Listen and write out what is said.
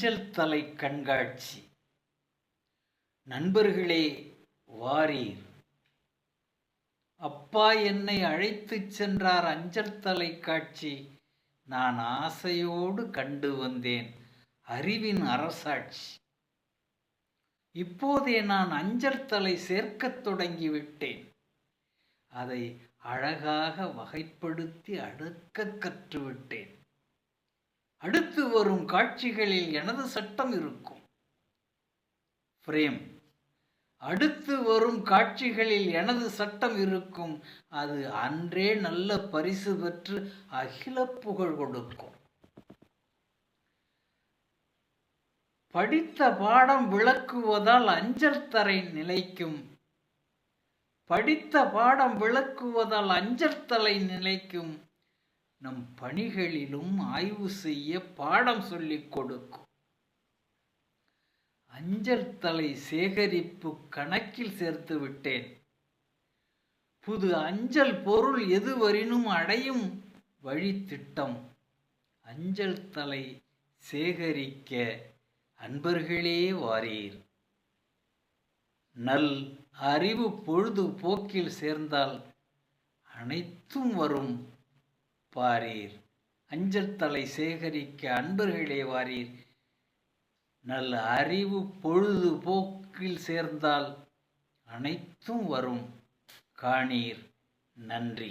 அஞ்சல் தலை கண்காட்சி. நண்பர்களே வாரீர், அப்பா என்னை அழைத்துச் சென்றார் அஞ்சல் தலை காட்சி. நான் ஆசையோடு கண்டு வந்தேன் அறிவின் அரசாட்சி. இப்போதே நான் அஞ்சல் தலை சேர்க்கத் தொடங்கிவிட்டேன். அதை அழகாக வகைப்படுத்தி அடுக்க கற்றுவிட்டேன். அடுத்து வரும் காட்சிகளில் எனது சட்டம் இருக்கும். ஃப்ரேம். அடுத்து வரும் காட்சிகளில் எனது சட்டம் இருக்கும். அது அன்றே நல்ல பரிசு பெற்று அகில புகழ் கொடுக்கும். படித்த பாடம் விளக்குவதால் அஞ்சல் தலை நிலைக்கும். படித்த பாடம் விளக்குவதால் அஞ்சல் தலை நிலைக்கும். நம் பணிகளிலும் ஆய்வு செய்ய பாடம் சொல்லிக் கொடுக்கும். அஞ்சல் தலை சேகரிப்பு கணக்கில் சேர்த்து விட்டேன். புது அஞ்சல் பொருள் எதுவரினும் அடையும் வழி திட்டம். அஞ்சல் தலை சேகரிக்க அன்பர்களே வாரீர். நல் அறிவு பொழுதுபோக்கில் சேர்ந்தால் அனைத்தும் வரும் பாரீர். அஞ்சல் தலை சேகரிக்க அன்பர்களே வாரீர். நல்ல அறிவு பொழுதுபோக்கில் சேர்ந்தால் அனைத்தும் வரும் காணீர். நன்றி.